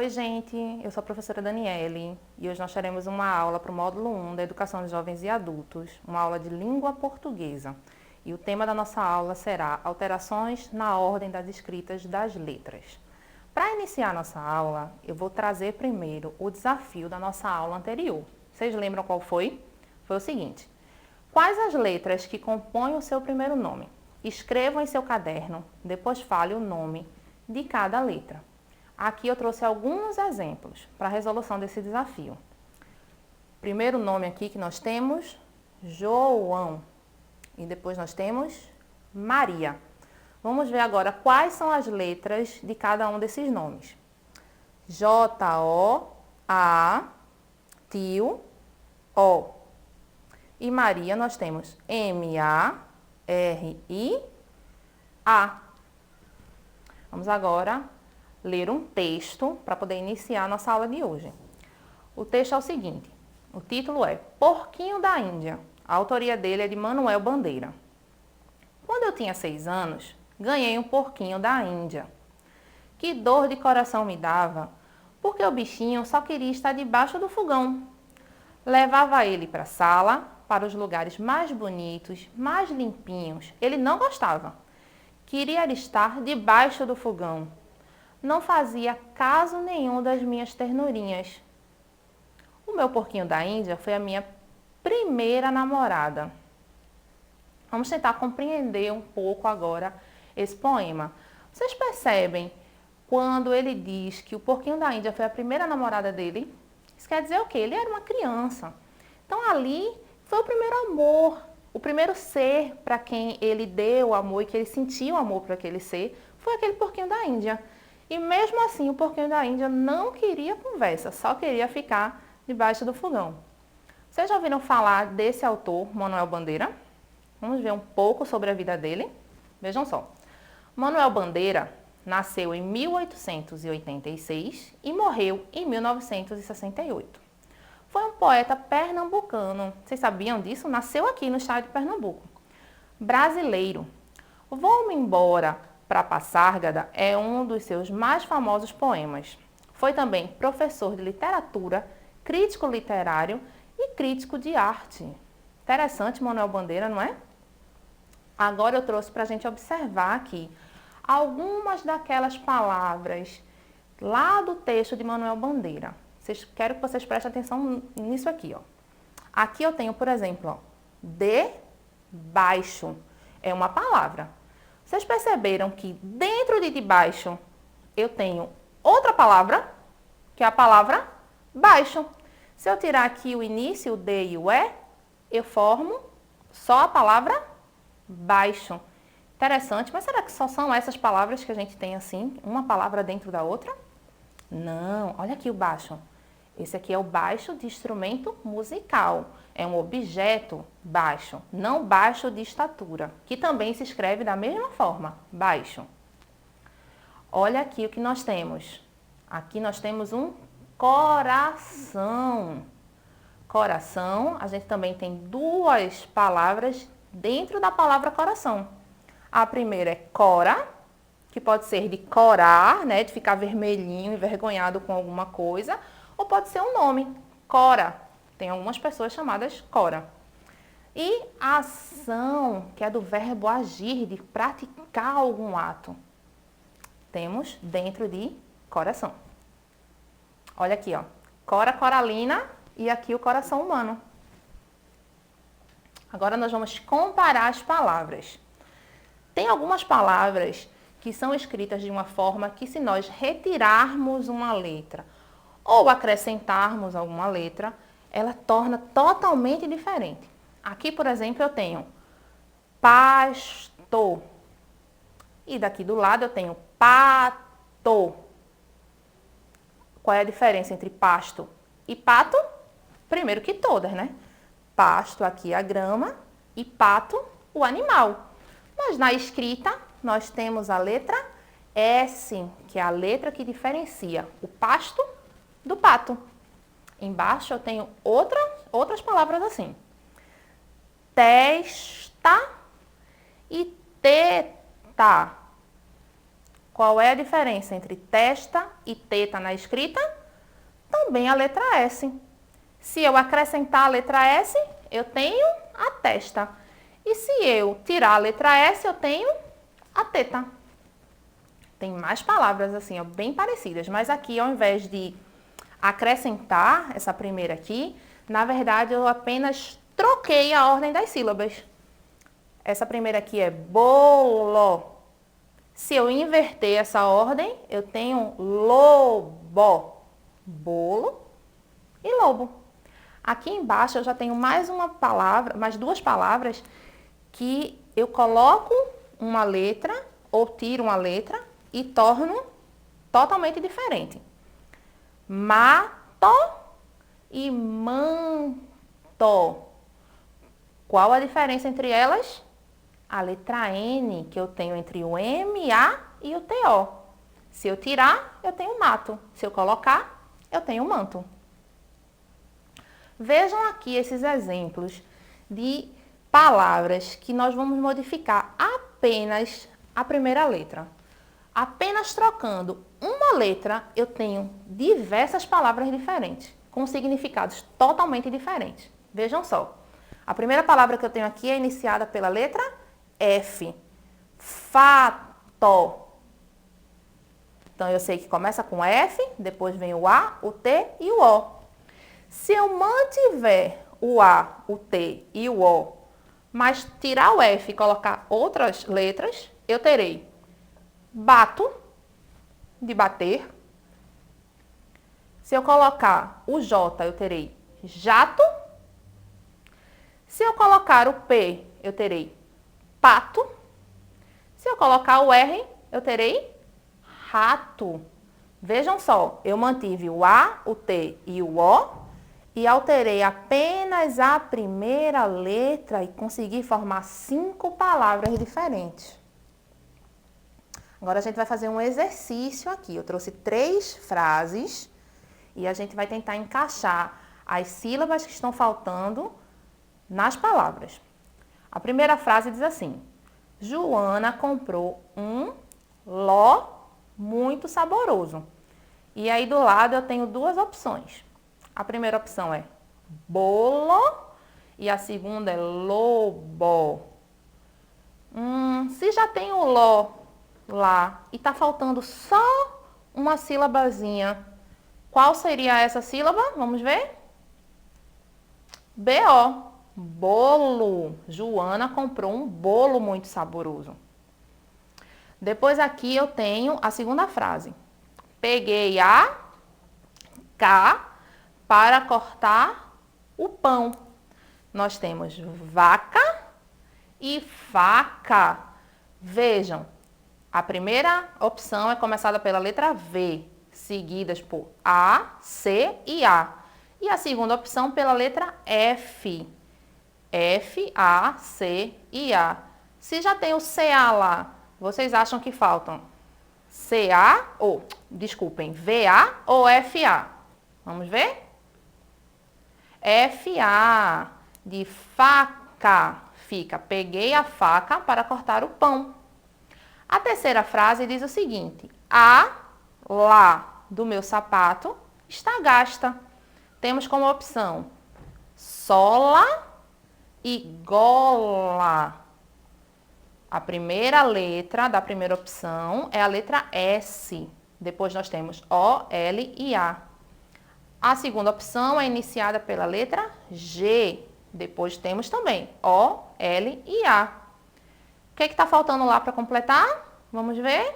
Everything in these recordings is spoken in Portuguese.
Oi, gente, eu sou a professora Daniele e hoje nós teremos uma aula para o módulo 1 da Educação de Jovens e Adultos, uma aula de língua portuguesa. E o tema da nossa aula será alterações na ordem das escritas das letras. Para iniciar nossa aula, eu vou trazer primeiro o desafio da nossa aula anterior. Vocês lembram qual foi? Foi o seguinte: quais as letras que compõem o seu primeiro nome? Escreva em seu caderno, depois fale o nome de cada letra. Aqui eu trouxe alguns exemplos para a resolução desse desafio. Primeiro nome aqui que nós temos, João. E depois nós temos Maria. Vamos ver agora quais são as letras de cada um desses nomes. J-O-A, tio, O. E Maria nós temos M-A-R-I-A. Vamos agora ler um texto para poder iniciar a nossa aula de hoje. O texto é o seguinte, o título é Porquinho da Índia. A autoria dele é de Manuel Bandeira. Quando eu tinha 6 anos, ganhei um porquinho da Índia. Que dor de coração me dava, porque o bichinho só queria estar debaixo do fogão. Levava ele para a sala, para os lugares mais bonitos, mais limpinhos. Ele não gostava. Queria estar debaixo do fogão. Não fazia caso nenhum das minhas ternurinhas. O meu porquinho da Índia foi a minha primeira namorada. Vamos tentar compreender um pouco agora esse poema. Vocês percebem quando ele diz que o porquinho da Índia foi a primeira namorada dele? Isso quer dizer o quê? Ele era uma criança. Então ali foi o primeiro amor, o primeiro ser para quem ele deu o amor e que ele sentiu amor por aquele ser, foi aquele porquinho da Índia. E mesmo assim, o porquinho da Índia não queria conversa, só queria ficar debaixo do fogão. Vocês já ouviram falar desse autor, Manuel Bandeira? Vamos ver um pouco sobre a vida dele. Vejam só. Manuel Bandeira nasceu em 1886 e morreu em 1968. Foi um poeta pernambucano. Vocês sabiam disso? Nasceu aqui no estado de Pernambuco. Brasileiro. Vou-me embora para Passárgada é um dos seus mais famosos poemas. Foi também professor de literatura, crítico literário e crítico de arte. Interessante, Manuel Bandeira, não é? Agora eu trouxe para a gente observar aqui algumas daquelas palavras lá do texto de Manuel Bandeira. Quero que vocês prestem atenção nisso aqui, ó. Aqui eu tenho, por exemplo, ó, debaixo. É uma palavra. Vocês perceberam que dentro de debaixo eu tenho outra palavra, que é a palavra baixo. Se eu tirar aqui o início, o D e o E, eu formo só a palavra baixo. Interessante, mas será que só são essas palavras que a gente tem assim, uma palavra dentro da outra? Não, olha aqui o baixo. Esse aqui é o baixo de instrumento musical. É um objeto baixo, não baixo de estatura, que também se escreve da mesma forma, baixo. Olha aqui o que nós temos. Aqui nós temos um coração. Coração, a gente também tem duas palavras dentro da palavra coração. A primeira é cora, que pode ser de corar, né, de ficar vermelhinho, envergonhado com alguma coisa, ou pode ser um nome, Cora. Tem algumas pessoas chamadas Cora. E ação, que é do verbo agir, de praticar algum ato. Temos dentro de coração. Olha aqui, ó. Cora coralina e aqui o coração humano. Agora nós vamos comparar as palavras. Tem algumas palavras que são escritas de uma forma que, se nós retirarmos uma letra ou acrescentarmos alguma letra, ela torna totalmente diferente. Aqui, por exemplo, eu tenho pastor. E daqui do lado eu tenho pato. Qual é a diferença entre pasto e pato? Primeiro que todas, né? Pasto aqui a grama e pato o animal. Mas na escrita nós temos a letra S, que é a letra que diferencia o pasto do pato. Embaixo eu tenho outras palavras assim. Testa e teta. Qual é a diferença entre testa e teta na escrita? Também a letra S. Se eu acrescentar a letra S, eu tenho a testa. E se eu tirar a letra S, eu tenho a teta. Tem mais palavras assim, ó, bem parecidas, mas aqui ao invés de acrescentar essa primeira aqui, na verdade eu apenas troquei a ordem das sílabas. Essa primeira aqui é bolo. Se eu inverter essa ordem, eu tenho lobo. Bolo e lobo. Aqui embaixo eu já tenho mais uma palavra, mais duas palavras que eu coloco uma letra ou tiro uma letra e torno totalmente diferente. Mato e manto. Qual a diferença entre elas? A letra N que eu tenho entre o M, A e o TO. Se eu tirar, eu tenho mato. Se eu colocar, eu tenho manto. Vejam aqui esses exemplos de palavras que nós vamos modificar apenas a primeira letra. Apenas trocando uma letra, eu tenho diversas palavras diferentes, com significados totalmente diferentes. Vejam só. A primeira palavra que eu tenho aqui é iniciada pela letra F. Fato. Então, eu sei que começa com F, depois vem o A, o T e o O. Se eu mantiver o A, o T e o O, mas tirar o F e colocar outras letras, eu terei bato, de bater. Se eu colocar o J, eu terei jato. Se eu colocar o P, eu terei pato. Se eu colocar o R, eu terei rato. Vejam só, eu mantive o A, o T e o O e alterei apenas a primeira letra e consegui formar 5 palavras diferentes. Agora a gente vai fazer um exercício aqui. Eu trouxe 3 frases e a gente vai tentar encaixar as sílabas que estão faltando nas palavras. A primeira frase diz assim: Joana comprou um ló muito saboroso. E aí do lado eu tenho 2 opções. A primeira opção é bolo e a segunda é lobo. Se já tem o ló lá e tá faltando só uma sílabazinha, qual seria essa sílaba? Vamos ver? B-O. Bolo. Joana comprou um bolo muito saboroso. Depois aqui eu tenho a segunda frase. Peguei a K para cortar o pão. Nós temos vaca e faca. Vejam, a primeira opção é começada pela letra V, seguidas por A, C e A. E a segunda opção pela letra F. F, A, C e A. Se já tem o CA lá, vocês acham que faltam CA ou, desculpem, VA ou FA? Vamos ver? FA, de faca, fica, peguei a faca para cortar o pão. A terceira frase diz o seguinte: a lá do meu sapato está gasta. Temos como opção sola e gola. A primeira letra da primeira opção é a letra S. Depois nós temos O, L e A. A segunda opção é iniciada pela letra G. Depois temos também O, L e A. O que está faltando lá para completar? Vamos ver?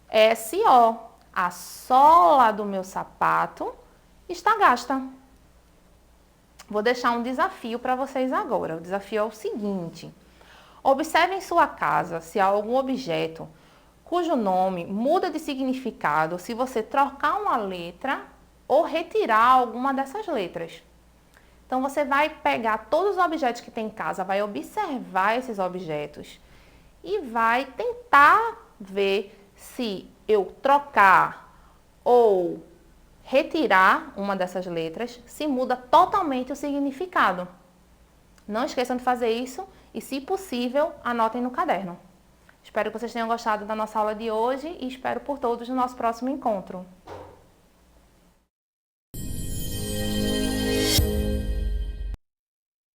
S-O. A sola do meu sapato está gasta. Vou deixar um desafio para vocês agora. O desafio é o seguinte: observe em sua casa se há algum objeto cujo nome muda de significado se você trocar uma letra ou retirar alguma dessas letras. Então, você vai pegar todos os objetos que tem em casa, vai observar esses objetos e vai tentar ver se eu trocar ou retirar uma dessas letras, se muda totalmente o significado. Não esqueçam de fazer isso e, se possível, anotem no caderno. Espero que vocês tenham gostado da nossa aula de hoje e espero por todos no nosso próximo encontro.